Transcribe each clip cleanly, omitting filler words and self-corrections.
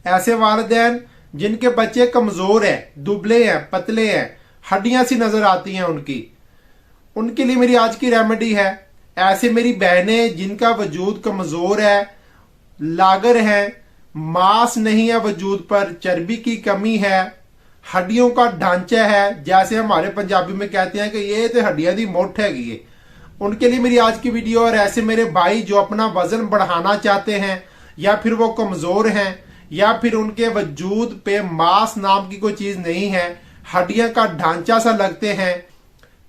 ऐसे वालिदैन जिनके बच्चे कमजोर हैं, दुबले हैं, पतले हैं, हड्डियां सी नजर आती हैं उनके लिए मेरी आज की रेमेडी है। ऐसे मेरी बहनें जिनका वजूद कमजोर है, लागर है, मांस नहीं है वजूद पर, चर्बी की कमी है, हड्डियों का ढांचा है, जैसे हमारे पंजाबी में कहते हैं कि ये तो हड्डियां दी मोट है, उनके लिए मेरी आज की वीडियो। और ऐसे मेरे भाई जो अपना वजन बढ़ाना चाहते हैं, या फिर वो कमजोर हैं, या फिर उनके वजूद पे मांस नाम की कोई चीज नहीं है, हड्डियां का ढांचा सा लगते हैं।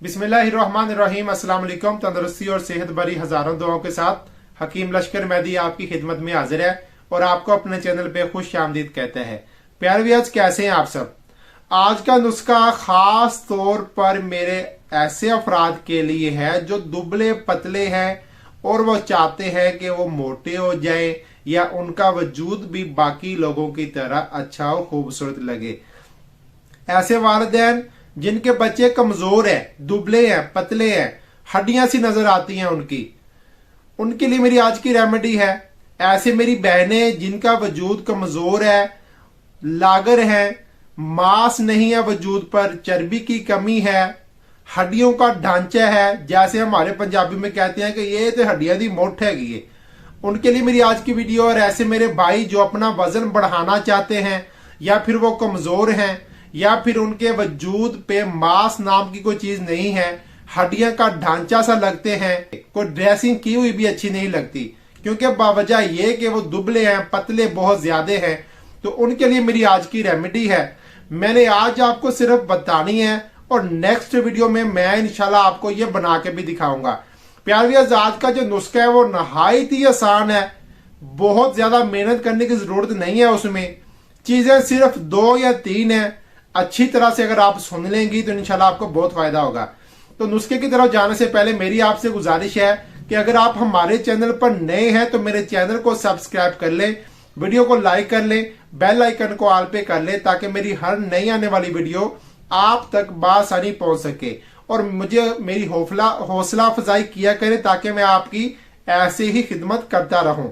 बिस्मिल्लाहिर्रहमानिर्रहीम। अस्सलाम वालेकुम। तंदुरुस्ती और सेहत भरी हजारों दुआओं के साथ हकीम लश्कर मेहदी आपकी खिदमत में हाजिर है और आपको अपने चैनल पे खुश आमदीद कहते हैं। प्यारे व्यूअर्स, कैसे हैं आप सब? आज का नुस्खा खास तौर पर मेरे ऐसे अफराद के लिए है जो दुबले पतले हैं और वो चाहते हैं कि वो मोटे हो जाएं या उनका वजूद भी बाकी लोगों की तरह अच्छा और खूबसूरत लगे। ऐसे वालिदैन जिनके बच्चे कमजोर हैं, दुबले हैं, पतले हैं, हड्डियां सी नजर आती हैं उनके लिए मेरी आज की रेमेडी है। ऐसे मेरी बहनें जिनका वजूद कमजोर है, लागर है, मांस नहीं है वजूद पर, चर्बी की कमी है, हड्डियों का ढांचा है, जैसे हमारे पंजाबी में कहते हैं कि ये तो हड्डियां दी मोट है, उनके लिए मेरी आज की वीडियो। और ऐसे मेरे भाई जो अपना वजन बढ़ाना चाहते हैं, या फिर वो कमजोर हैं, या फिर उनके वजूद पे मांस नाम की कोई चीज नहीं है, हड्डियां का ढांचा सा लगते हैं, कोई ड्रेसिंग की हुई भी अच्छी नहीं लगती, क्योंकि बावजह ये कि वो दुबले हैं, पतले बहुत ज्यादा हैं, तो उनके लिए मेरी आज की रेमेडी है। मैंने आज आपको सिर्फ बतानी है और नेक्स्ट वीडियो में मैं इंशाल्लाह आपको ये बना के भी दिखाऊंगा। प्यारे व्यूअर्स, आज का जो नुस्खा है वो नहायत ही आसान है, बहुत ज्यादा मेहनत करने की जरूरत नहीं है। उसमें चीजें सिर्फ 2 या 3 है। अच्छी तरह से अगर आप सुन लेंगी तो इंशाल्लाह आपको बहुत फायदा होगा। तो नुस्खे की तरफ जाने से पहले मेरी आपसे गुजारिश है कि अगर आप हमारे चैनल पर नए हैं तो मेरे चैनल को सब्सक्राइब कर लें, वीडियो को लाइक कर लें, बेल आइकन को ऑल पे कर लें, ताकि मेरी हर नई आने वाली वीडियो आप तक बासानी पहुंच सके। और मुझे मेरी हौसला अफजाई किया करें ताकि मैं आपकी ऐसे ही खिदमत करता रहूं।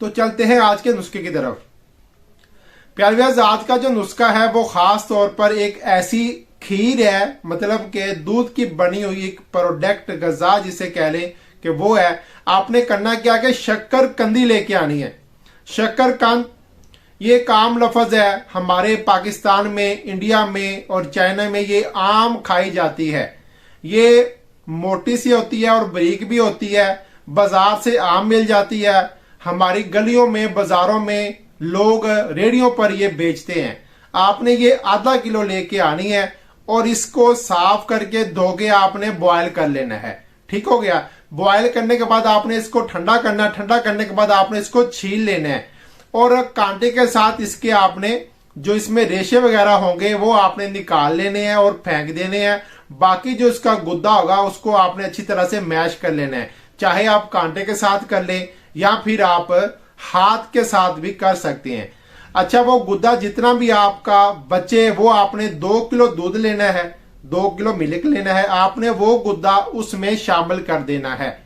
तो चलते हैं आज के नुस्खे की तरफ। प्यारे व्यूअर्स, आज का जो नुस्खा है वो खास तौर पर एक ऐसी खीर है, मतलब के दूध की बनी हुई एक प्रोडक्ट, गजा जिसे कह लें कि वो है। आपने करना क्या कि शक्कर कंदी लेके आनी है। शक्कर कंद ये एक आम लफ्ज है, हमारे पाकिस्तान में, इंडिया में और चाइना में ये आम खाई जाती है। ये मोटी सी होती है और बारीक भी होती है, बाजार से आम मिल जाती है। हमारी गलियों में, बाजारों में लोग रेडियो पर ये बेचते हैं। आपने ये आधा किलो लेके आनी है और इसको साफ करके धो के आपने बॉयल कर लेना है। ठीक हो गया। बॉयल करने के बाद आपने इसको ठंडा करना है। ठंडा करने के बाद आपने इसको छील लेना है और कांटे के साथ इसके आपने जो इसमें रेशे वगैरह होंगे वो आपने निकाल लेने हैं और फेंक देने हैं। बाकी जो इसका गुद्दा होगा उसको आपने अच्छी तरह से मैश कर लेना है। चाहे आप कांटे के साथ कर लें या फिर आप हाथ के साथ भी कर सकते हैं। अच्छा, वो गुद्दा जितना भी आपका बचे वो आपने 2 किलो दूध लेना है, 2 किलो मिल्क लेना है, आपने वो गुद्दा उसमें शामिल कर देना है।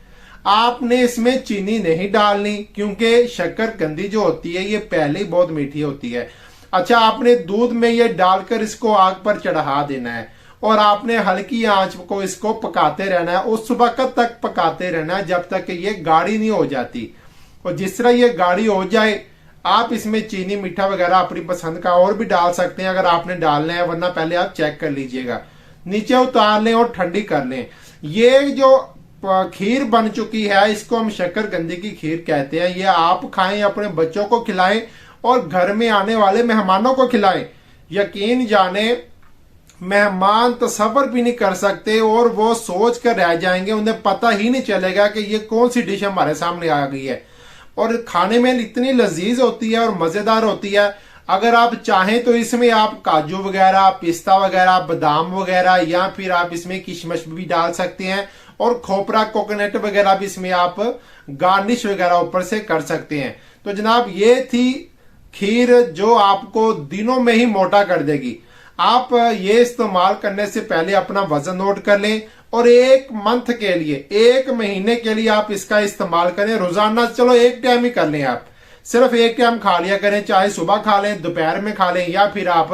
आपने इसमें चीनी नहीं डालनी, क्योंकि शक्कर कंदी जो होती है ये पहले ही बहुत मीठी होती है। अच्छा, आपने दूध में ये डालकर इसको आग पर चढ़ा देना है और आपने हल्की आंच को इसको पकाते रहना है। उस वक्त तक पकाते रहना है जब तक ये गाढ़ी नहीं हो जाती। और जिस तरह ये गाढ़ी हो जाए, आप इसमें चीनी मीठा वगैरह अपनी पसंद का और भी डाल सकते हैं अगर आपने डालना है, वरना पहले आप चेक कर लीजिएगा। नीचे उतार लें और ठंडी कर लें। ये जो खीर बन चुकी है इसको हम शक्करकंदी की खीर कहते हैं। ये आप खाएं, अपने बच्चों को खिलाएं और घर में आने वाले मेहमानों को खिलाएं। यकीन जाने मेहमान तसव्वुर भी नहीं कर सकते और वो सोच कर रह जाएंगे, उन्हें पता ही नहीं चलेगा कि ये कौन सी डिश हमारे सामने आ गई है। और खाने में इतनी लजीज होती है और मजेदार होती है। अगर आप चाहें तो इसमें आप काजू वगैरह, पिस्ता वगैरह, बादाम वगैरह, या फिर आप इसमें किशमिश भी डाल सकते हैं और खोपरा, कोकोनट वगैरह भी इसमें आप गार्निश वगैरह ऊपर से कर सकते हैं। तो जनाब, ये थी खीर जो आपको दिनों में ही मोटा कर देगी। आप ये इस्तेमाल करने से पहले अपना वजन नोट कर लें और 1 मंथ के लिए, 1 महीने के लिए आप इसका इस्तेमाल करें रोजाना। चलो 1 टाइम ही कर लें आप, सिर्फ एक टाइम खा लिया करें, चाहे सुबह खा लें, दोपहर में खा लें या फिर आप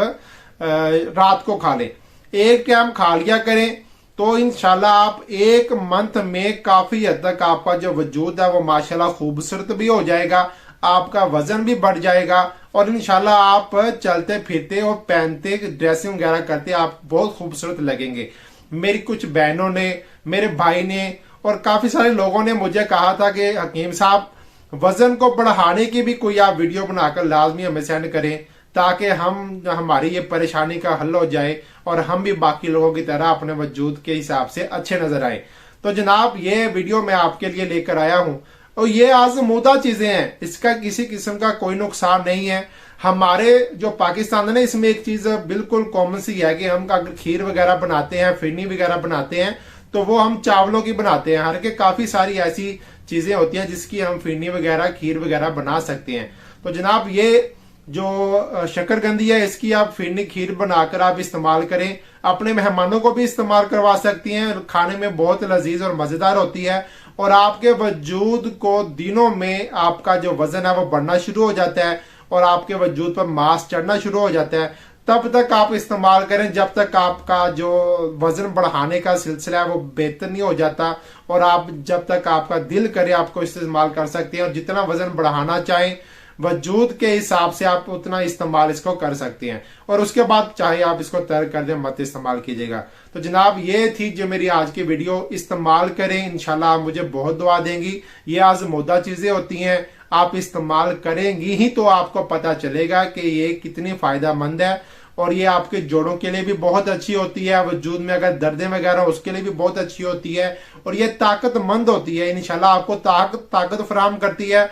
रात को खा लें। एक टाइम खा लिया करें तो इंशाल्लाह आप एक मंथ में काफी हद तक आपका जो वजूद है वो माशाल्लाह खूबसूरत भी हो जाएगा, आपका वजन भी बढ़ जाएगा और इंशाल्लाह आप चलते फिरते और पहनते ड्रेसिंग वगैरह करते आप बहुत खूबसूरत लगेंगे। मेरी कुछ बहनों ने, मेरे भाई ने और काफी सारे लोगों ने मुझे कहा था कि हकीम साहब वजन को बढ़ाने की भी कोई आप वीडियो बनाकर लाजमी हमें सेंड करें ताकि हमारी ये परेशानी का हल हो जाए और हम भी बाकी लोगों की तरह अपने वजूद के हिसाब से अच्छे नजर आए। तो जनाब ये वीडियो मैं आपके लिए लेकर आया हूं और ये आजमूदा चीजें हैं, इसका किसी किस्म का कोई नुकसान नहीं है। हमारे जो पाकिस्तान है ना, इसमें एक चीज बिल्कुल कॉमन सी है कि हम अगर खीर वगैरह बनाते हैं, फिरनी वगैरह बनाते हैं तो वो हम चावलों की बनाते हैं। हर के काफी सारी ऐसी चीजें होती हैं जिसकी हम फिरनी वगैरह, खीर वगैरह बना सकते हैं। तो जनाब ये जो शकरकंदी है इसकी आप फिरनी खीर बनाकर आप इस्तेमाल करें, अपने मेहमानों को भी इस्तेमाल करवा सकती हैं। खाने में बहुत लजीज और मजेदार होती है और आपके वजूद को दिनों में आपका जो वजन है वो बढ़ना शुरू हो जाता है और आपके वजूद पर मांस चढ़ना शुरू हो जाता है। तब तक आप इस्तेमाल करें जब तक आपका जो वजन बढ़ाने का सिलसिला है वो बेहतर नहीं हो जाता और आप जब तक आपका दिल करे आपको इस्तेमाल कर सकते हैं और जितना वजन बढ़ाना चाहें वजूद के हिसाब से आप उतना इस्तेमाल इसको कर सकते हैं और उसके बाद चाहे आप इसको तर्क कर दें, मत इस्तेमाल कीजिएगा। तो जनाब ये थी जो मेरी आज की वीडियो, इस्तेमाल करें, इंशाल्लाह आप मुझे बहुत दुआ देंगी। ये आजमूदा चीजें होती हैं, आप इस्तेमाल करेंगी ही तो आपको पता चलेगा कि ये कितनी फायदेमंद है और ये आपके जोड़ों के लिए भी बहुत अच्छी होती है, वजूद में अगर दर्दें वगैरह उसके लिए भी बहुत अच्छी होती है और ये ताकतमंद होती है। इंशाल्लाह आपको ताकत फराहम करती है।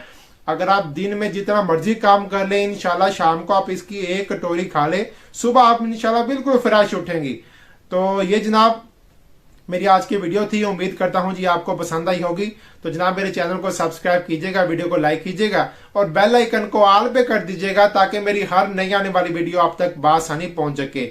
अगर आप दिन में जितना मर्जी काम कर ले, इंशाल्लाह शाम को आप इसकी एक कटोरी खा ले, सुबह आप इंशाल्लाह बिल्कुल फ्रेश उठेंगी। तो ये जनाब मेरी आज की वीडियो थी, उम्मीद करता हूं जी आपको पसंद आई होगी। तो जनाब मेरे चैनल को सब्सक्राइब कीजिएगा, वीडियो को लाइक कीजिएगा और बेल आइकन को ऑल पे कर दीजिएगा ताकि मेरी हर नई आने वाली वीडियो आप तक बआसानी पहुंच सके।